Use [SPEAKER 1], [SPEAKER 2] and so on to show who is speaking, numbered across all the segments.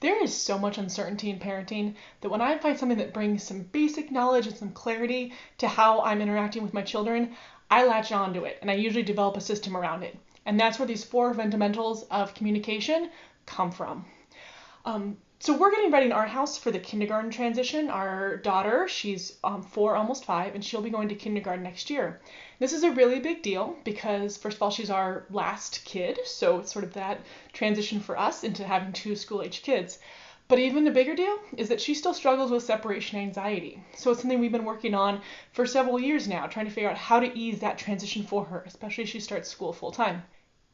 [SPEAKER 1] There is so much uncertainty in parenting that when I find something that brings some basic knowledge and some clarity to how I'm interacting with my children, I latch onto it and I usually develop a system around it. And that's where these 4 fundamentals of communication come from. So we're getting ready in our house for the kindergarten transition. Our daughter, she's 4, almost 5, and she'll be going to kindergarten next year. This is a really big deal because, first of all, she's our last kid, so it's sort of that transition for us into having 2 school-age kids. But even a bigger deal is that she still struggles with separation anxiety. So it's something we've been working on for several years now, trying to figure out how to ease that transition for her, especially as she starts school full-time.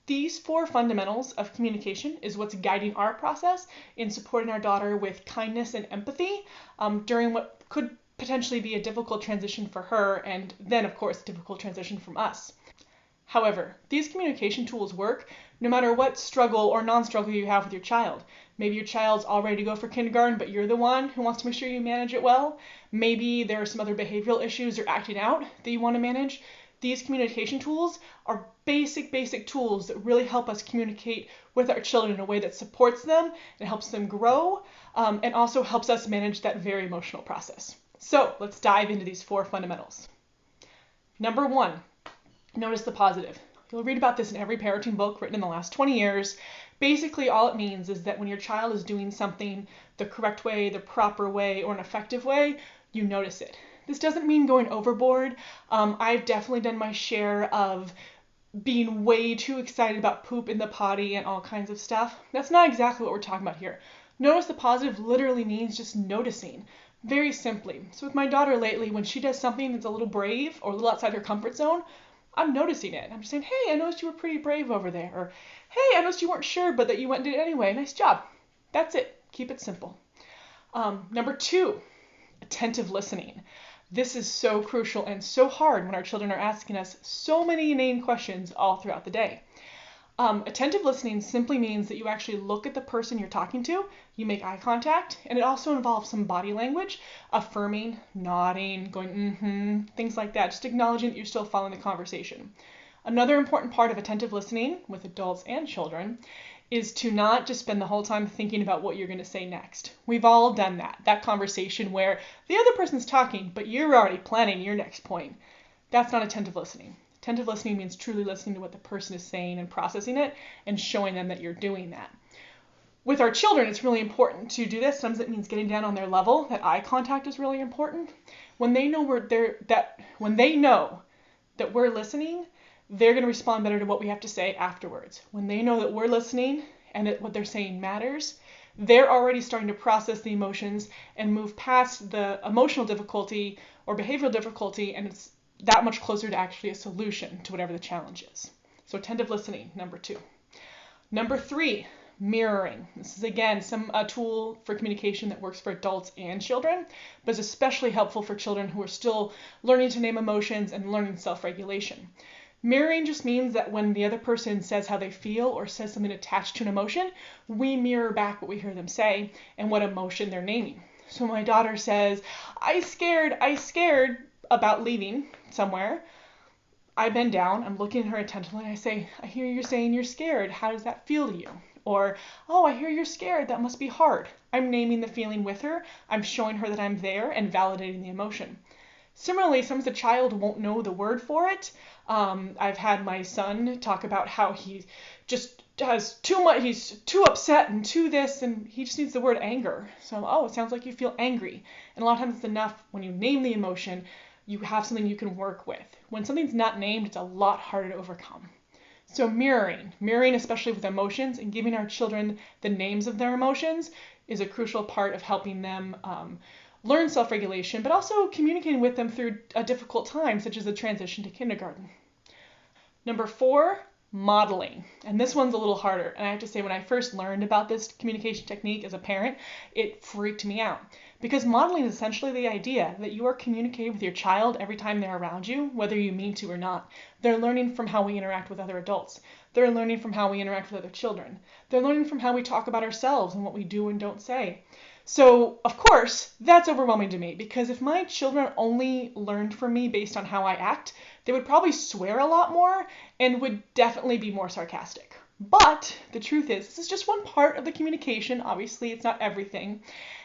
[SPEAKER 1] These 4 fundamentals of communication is what's guiding our process in supporting our daughter with kindness and empathy during what could potentially be a difficult transition for her, and then, of course, a difficult transition from us. However, these communication tools work no matter what struggle or non-struggle you have with your child. Maybe your child's all ready to go for kindergarten, but you're the one who wants to make sure you manage it well. Maybe there are some other behavioral issues you're acting out that you want to manage. These communication tools are basic tools that really help us communicate with our children in a way that supports them and helps them grow, and also helps us manage that very emotional process. So let's dive into these 4 fundamentals. Number 1, notice the positive. You'll read about this in every parenting book written in the last 20 years. Basically, all it means is that when your child is doing something the correct way, the proper way, or an effective way, you notice it. This doesn't mean going overboard. I've definitely done my share of being way too excited about poop in the potty and all kinds of stuff. That's not exactly what we're talking about here. Notice the positive literally means just noticing, very simply. So with my daughter lately, when she does something that's a little brave or a little outside her comfort zone, I'm noticing it. I'm just saying, hey, I noticed you were pretty brave over there. Or, hey, I noticed you weren't sure, but that you went and did it anyway. Nice job. That's it. Keep it simple. Number 2, attentive listening. This is so crucial and so hard when our children are asking us so many inane questions all throughout the day. Attentive listening simply means that you actually look at the person you're talking to, you make eye contact, and it also involves some body language, affirming, nodding, going things like that, just acknowledging that you're still following the conversation. Another important part of attentive listening with adults and children is to not just spend the whole time thinking about what you're going to say next. We've all done that conversation where the other person's talking, but you're already planning your next point. That's not attentive listening. Attentive listening means truly listening to what the person is saying and processing it and showing them that you're doing that. With our children, it's really important to do this. Sometimes it means getting down on their level. That eye contact is really important. When they know that we're listening, they're going to respond better to what we have to say afterwards. When they know that we're listening and that what they're saying matters, they're already starting to process the emotions and move past the emotional difficulty or behavioral difficulty, and it's that much closer to actually a solution to whatever the challenge is. So attentive listening, number 2. Number 3, mirroring. This is again a tool for communication that works for adults and children, but is especially helpful for children who are still learning to name emotions and learning self-regulation. Mirroring just means that when the other person says how they feel or says something attached to an emotion, we mirror back what we hear them say and what emotion they're naming. So my daughter says, I scared about leaving somewhere. I bend down, I'm looking at her attentively, and I say, I hear you saying you're scared. How does that feel to you? Or, oh, I hear you're scared. That must be hard. I'm naming the feeling with her. I'm showing her that I'm there and validating the emotion. Similarly, sometimes the child won't know the word for it. I've had my son talk about how he just has too much, he's too upset and too this, and he just needs the word anger. So, oh, it sounds like you feel angry. And a lot of times it's enough when you name the emotion, you have something you can work with. When something's not named, it's a lot harder to overcome. So mirroring especially with emotions and giving our children the names of their emotions is a crucial part of helping them learn self-regulation, but also communicating with them through a difficult time, such as the transition to kindergarten. Number 4, modeling. And this one's a little harder. And I have to say, when I first learned about this communication technique as a parent, it freaked me out. Because modeling is essentially the idea that you are communicating with your child every time they're around you, whether you mean to or not. They're learning from how we interact with other adults. They're learning from how we interact with other children. They're learning from how we talk about ourselves and what we do and don't say. So, of course, that's overwhelming to me, because if my children only learned from me based on how I act, they would probably swear a lot more and would definitely be more sarcastic. But the truth is, this is just one part of the communication. Obviously, it's not everything.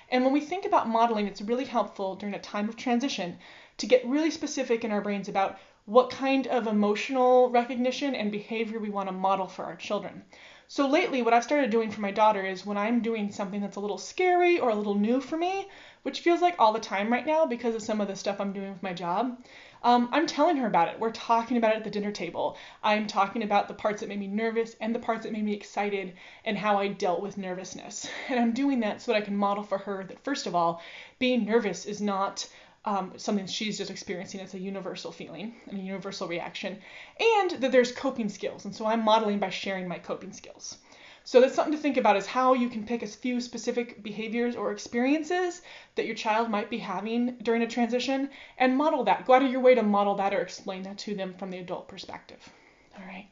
[SPEAKER 1] And when we think about modeling, it's really helpful during a time of transition to get really specific in our brains about what kind of emotional recognition and behavior we want to model for our children. So lately, what I've started doing for my daughter is when I'm doing something that's a little scary or a little new for me, which feels like all the time right now because of some of the stuff I'm doing with my job, I'm telling her about it. We're talking about it at the dinner table. I'm talking about the parts that made me nervous and the parts that made me excited and how I dealt with nervousness. And I'm doing that so that I can model for her that, first of all, being nervous is not something she's just experiencing. It's a universal feeling and a universal reaction, and that there's coping skills. And so I'm modeling by sharing my coping skills. So that's something to think about, is how you can pick a few specific behaviors or experiences that your child might be having during a transition and model that. Go out of your way to model that or explain that to them from the adult perspective. All right.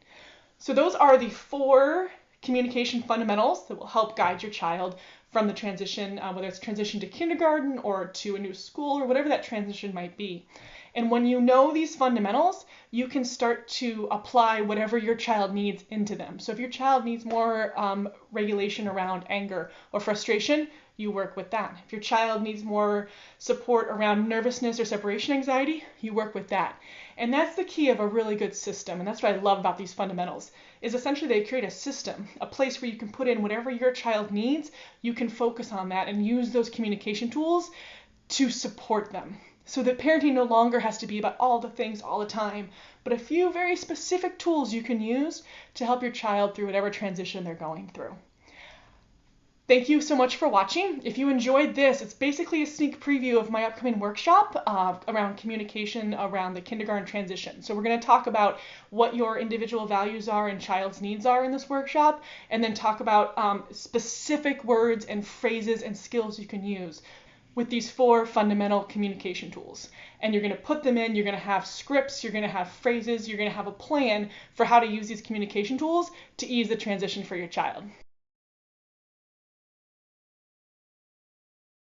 [SPEAKER 1] So those are the 4 communication fundamentals that will help guide your child from the transition, whether it's transition to kindergarten or to a new school or whatever that transition might be. And when you know these fundamentals, you can start to apply whatever your child needs into them. So if your child needs more regulation around anger or frustration, you work with that. If your child needs more support around nervousness or separation anxiety, you work with that. And that's the key of a really good system. And that's what I love about these fundamentals, is essentially they create a system, a place where you can put in whatever your child needs. You can focus on that and use those communication tools to support them, so that parenting no longer has to be about all the things all the time, but a few very specific tools you can use to help your child through whatever transition they're going through. Thank you so much for watching. If you enjoyed this, it's basically a sneak preview of my upcoming workshop around communication around the kindergarten transition. So we're going to talk about what your individual values are and child's needs are in this workshop, and then talk about specific words and phrases and skills you can use with these 4 fundamental communication tools. And you're going to put them in, you're going to have scripts, you're going to have phrases, you're going to have a plan for how to use these communication tools to ease the transition for your child.